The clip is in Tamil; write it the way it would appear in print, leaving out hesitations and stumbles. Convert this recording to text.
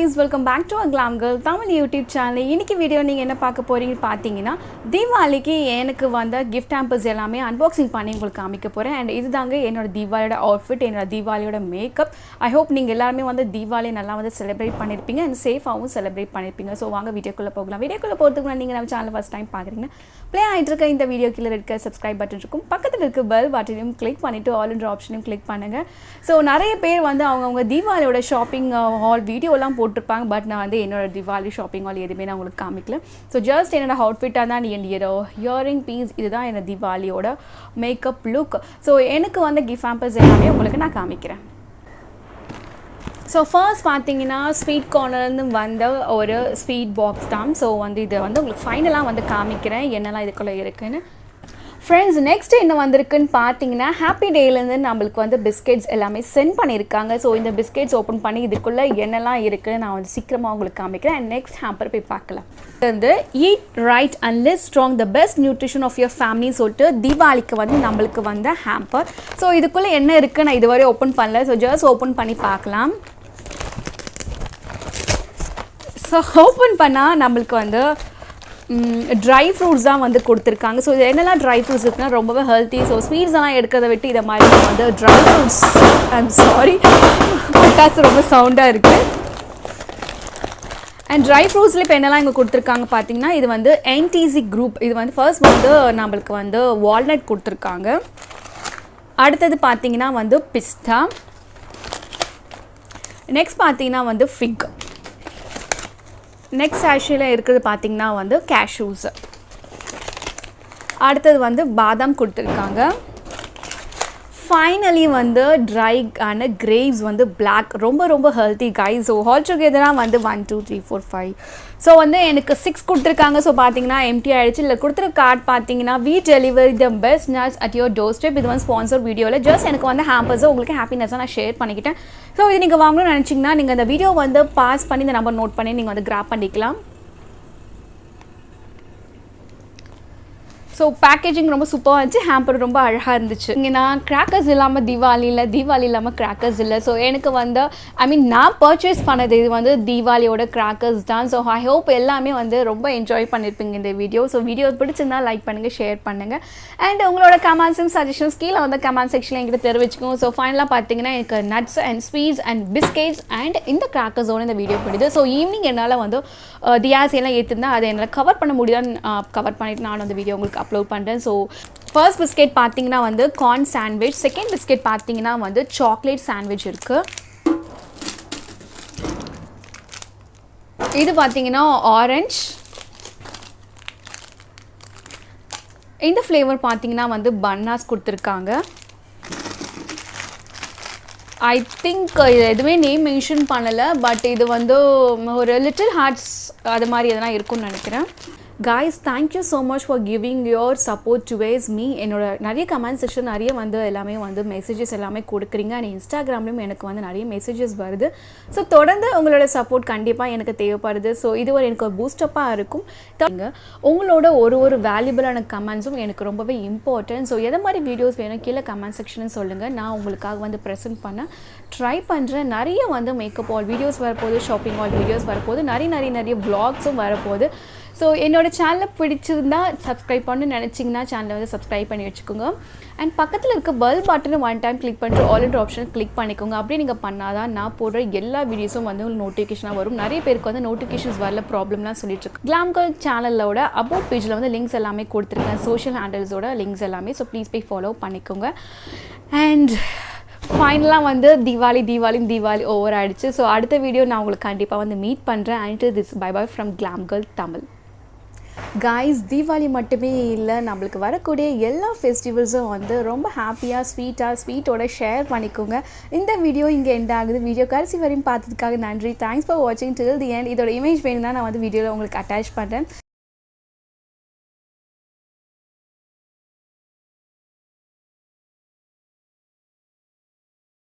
guys, welcome back to our Glam Girl Tamil YouTube channel. இன்னைக்கு வீடியோ நீங்க என்ன பார்க்க போறீங்கன்னு பாத்தீங்கன்னா தீபாவளிக்கு எனக்கு வந்த gift hampers எல்லாமே unboxing பண்ணி உங்களுக்கு காமிக்க போறேன். and இதுதாங்க என்னோட தீபாவளியோட outfit, என்னோட தீபாவளியோட makeup. I hope நீங்க எல்லாரும் வந்து தீபாவளி நல்லா வந்து celebrate பண்ணிருப்பீங்க and safe-ஆவும் celebrate பண்ணிருப்பீங்க. So வாங்க வீடியோக்குள்ள போகலாம். வீடியோக்குள்ள போறதுக்கு முன்னாடி நீங்க நம்ம சேனலை first time பாக்குறீங்கன்னா play ஆயிட்டு இருக்க இந்த வீடியோ கீழ இருக்க subscribe button இருக்கும். பக்கத்துல இருக்க bell button-ஐயும் click பண்ணிட்டு all in option-ஐயும் click பண்ணுங்க. So நிறைய பேர் வந்து அவங்க தீபாவளியோட shopping haul video எல்லாம் போட்டுருப்பாங்க. பட் நான் வந்து என்னோட தீபாவளி ஷாப்பிங் ஹால் எதுவுமே நான் உங்களுக்கு காமிக்கல. ஸோ ஜஸ்ட் என்னோட அவுட்ஃபிட்டாக தான் என்னோட இயரிங் பீஸ் இதுதான் என்னோட தீபாவளியோட மேக்கப் லுக். ஸோ எனக்கு வந்து கிஃப்ட் ஹேம்பர்ஸ் எல்லாமே உங்களுக்கு நான் காமிக்கிறேன். ஸோ ஃபர்ஸ்ட் பார்த்தீங்கன்னா ஸ்வீட் கார்னர்லேருந்து வந்த ஒரு ஸ்வீட் பாக்ஸ் தான். ஸோ வந்து இதை வந்து உங்களுக்கு ஃபைனலாக வந்து காமிக்கிறேன் என்னெல்லாம் இதுக்குள்ளே இருக்குன்னு. ஃப்ரெண்ட்ஸ், நெக்ஸ்ட் என்ன வந்திருக்குன்னு பார்த்தீங்கன்னா ஹாப்பி டேலேருந்து நம்மளுக்கு வந்து பிஸ்கெட்ஸ் எல்லாமே சென்ட் பண்ணியிருக்காங்க. ஸோ இந்த பிஸ்கெட்ஸ் ஓப்பன் பண்ணி இதுக்குள்ளே என்னெல்லாம் இருக்குன்னு நான் வந்து சீக்கிரமாக உங்களுக்கு காமிக்கிறேன். அண்ட் நெக்ஸ்ட் ஹேம்பர் போய் பார்க்கலாம். வந்து eat right and live strong the best nutrition of your family சொல்லிட்டு தீபாவளிக்கு வந்து நம்மளுக்கு வந்த ஹேம்பர். ஸோ இதுக்குள்ளே என்ன இருக்குது நான் இதுவரை ஓப்பன் பண்ணல. ஸோ ஜஸ்ட் ஓப்பன் பண்ணி பார்க்கலாம். ஸோ ஓப்பன் பண்ணால் நம்மளுக்கு வந்து ட்ரை ஃப்ரூட்ஸ் தான் வந்து கொடுத்துருக்காங்க. ஸோ இது என்னெல்லாம் ட்ரை ஃப்ரூட்ஸ் இருக்குன்னா ரொம்பவே ஹெல்த்தி. ஸோ ஸ்வீட்ஸ் எல்லாம் எடுக்கிறத விட்டு இதை மாதிரி வந்து ட்ரை ஃப்ரூட்ஸ், ஐம் சாரி பட்டாசு ரொம்ப சவுண்டாக இருக்குது. அண்ட் ட்ரை ஃப்ரூட்ஸில் இப்போ என்னெல்லாம் இங்கே கொடுத்துருக்காங்க பார்த்தீங்கன்னா இது வந்து என்டிசி குரூப். இது வந்து ஃபர்ஸ்ட் வந்து நம்மளுக்கு வந்து வால்நட் கொடுத்துருக்காங்க. அடுத்தது பார்த்தீங்கன்னா வந்து பிஸ்தா. நெக்ஸ்ட் பார்த்தீங்கன்னா வந்து ஃபிக். நெக்ஸ்ட் ஆஷியில் இருக்கிறது பார்த்திங்கன்னா வந்து கேஷ்யூஸ். அடுத்தது வந்து பாதாம் கொடுத்துருக்காங்க. ஃபைனலி வந்து ட்ரை ஆன கிரேப்ஸ் வந்து பிளாக், ரொம்ப ரொம்ப ஹெல்த்தி கைஸ். ஸோ ஆல் டுகெதராக வந்து 1 2 3 4 5. ஸோ வந்து எனக்கு 6 கொடுத்துருக்காங்க. ஸோ பார்த்தீங்கன்னா எம்டி ஆகிடுச்சு. இல்லை கொடுத்துருக்க கார்டு பார்த்தீங்கன்னா we delivery the best nuts at your door step. இது வந்து ஸ்பான்சர் வீடியோவில் ஜஸ்ட் எனக்கு வந்து ஹேம்பர்ஸை உங்களுக்கு ஹாப்பினஸாக நான் ஷேர் பண்ணிக்கிட்டேன். ஸோ இது நீங்கள் வாங்கணும்னு நினச்சிங்கன்னா நீங்கள் இந்த வீடியோ வந்து பாஸ் பண்ணி இந்த நம்பர் நோட் பண்ணி நீங்கள் வந்து கிராப் பண்ணிக்கலாம். ஸோ பேக்கேஜிங் ரொம்ப சூப்பராக இருந்துச்சு. ஹேம்பர் ரொம்ப அழகாக இருந்துச்சு. இங்கே நான் கிராக்கர்ஸ் இல்லாமல் தீபாவளி இல்லாமல் கிராக்கர்ஸ் இல்லை. ஸோ எனக்கு வந்து நான் பர்ச்சேஸ் பண்ணது இது வந்து தீபாவளியோட கிராக்கர்ஸ் தான். ஸோ ஐ ஹோப் எல்லாமே வந்து ரொம்ப என்ஜாய் பண்ணியிருப்பீங்க இந்த வீடியோ. ஸோ வீடியோ பிடிச்சிருந்தா லைக் பண்ணுங்கள், ஷேர் பண்ணுங்கள். அண்ட் உங்களோட கமெண்ட்ஸும் சஜஷன்ஸ் கீழே வந்து கமெண்ட் செக்ஷனில் எங்கிட்ட தெரிவிச்சுக்கோங்க. ஸோ ஃபைனலாக பார்த்தீங்கன்னா எனக்கு nuts and sweets and biscuits and இந்த கிராக்கர்ஸோட இந்த வீடியோ பிடிது. ஸோ ஈவினிங் என்னால் வந்து தியாஸ் எல்லாம் ஏற்றிருந்தா அதை என்னால் கவர் பண்ண முடியாது. கவர் பண்ணிவிட்டு நான் அந்த வீடியோ உங்களுக்கு அப்லோட் பண்ணுறேன். ஸோ ஃபர்ஸ்ட் பிஸ்கெட் பார்த்தீங்கன்னா வந்து கார்ன் சாண்ட்விச். செகண்ட் பிஸ்கெட் பார்த்தீங்கன்னா வந்து சாக்லேட் சாண்ட்விச் இருக்குது. இது பார்த்தீங்கன்னா ஆரஞ்ச். இந்த ஃப்ளேவர் பார்த்தீங்கன்னா வந்து பன்னாஸ் கொடுத்துருக்காங்க. ஐ திங்க் இது எதுவுமே நேம் மென்ஷன் பண்ணலை. பட் இது வந்து ஒரு லிட்டில் ஹார்ட்ஸ் அது மாதிரி எதனா இருக்கும்னு நினைக்கிறேன். guys, thank you so much for giving your support towards me. என்னோட நிறைய கமெண்ட் செக்ஷன் நிறைய வந்து எல்லாமே வந்து மெசேஜஸ் எல்லாமே கொடுக்குறீங்க. அண்ட் இன்ஸ்டாகிராம்லேயும் எனக்கு வந்து நிறைய மெசேஜஸ் வருது. ஸோ தொடர்ந்து உங்களோட சப்போர்ட் கண்டிப்பாக எனக்கு தேவைப்படுது. ஸோ இது ஒரு எனக்கு ஒரு பூஸ்டப்பாக இருக்கும். உங்களோட ஒரு வேல்யூபிளான கமெண்ட்ஸும் எனக்கு ரொம்பவே இம்பார்ட்டன்ட். ஸோ எதை மாதிரி வீடியோஸ் வேணும் கீழே கமெண்ட் செக்ஷன் சொல்லுங்கள். நான் உங்களுக்காக வந்து ப்ரெசென்ட் பண்ண ட்ரை பண்ணுறேன். நிறைய வந்து மேக்கப் ஆல் வீடியோஸ் வரப்போகுது, ஷாப்பிங் ஆல் வீடியோஸ் வரப்போகுது, நிறைய வ்ளாக்ஸும் வரப்போகுது. ஸோ என்னோடய சேனலை பிடிச்சிருந்தா சப்ஸ்கிரைப் பண்ணு நினச்சிங்கன்னா சேனலை வந்து சப்ஸ்கிரைப் பண்ணி வச்சுக்கோங்க. அண்ட் பக்கத்தில் இருக்க பெல் பட்டனை ஒன் டைம் கிளிக் பண்ணிட்டு ஆல் இன் ஆப்ஷன் கிளிக் பண்ணிக்கோங்க. அப்படியே நீங்கள் பண்ணாதான் நான் போடுற எல்லா வீடியோஸும் வந்து உங்களுக்கு நோட்டிஃபிகேஷனாக வரும். நிறைய பேருக்கு வந்து நோட்டிஃபிகேஷன்ஸ் வரல ப்ராப்ளம்லாம் சொல்லிட்டுருக்கு. கிளாம் கேர்ள் சேனலோட அபவுட் பேஜில் வந்து லிங்க்ஸ் எல்லாமே கொடுத்துருக்கேன், சோஷியல் ஹேண்டில்ஸோட லிங்க்ஸ் எல்லாமே. ஸோ ப்ளீஸ் போய் ஃபாலோ பண்ணிக்கோங்க. அண்ட் ஃபைனலாக வந்து தீபாவளி ஓவர் ஆகிடுச்சு. ஸோ அடுத்த வீடியோ நான் உங்களுக்கு கண்டிப்பாக வந்து மீட் பண்ணுறேன். And this bye bye from Glam Girl Tamil. Guys, தீபாவளி மட்டுமே இல்லை, நம்மளுக்கு வரக்கூடிய எல்லா ஃபெஸ்டிவல்ஸும் வந்து ரொம்ப ஹாப்பியாக ஸ்வீட்டோட ஷேர் பண்ணிக்கோங்க. இந்த வீடியோ இங்கே எண்ட் ஆகுது. வீடியோ கடைசி வரையும் பார்த்ததுக்காக நன்றி. தேங்க்ஸ் ஃபார் வாட்சிங் டில் தி எண்ட். இதோட இமேஜ் வேணும்னா நான் வந்து வீடியோவில் உங்களுக்கு அட்டாச் பண்ணுறேன்.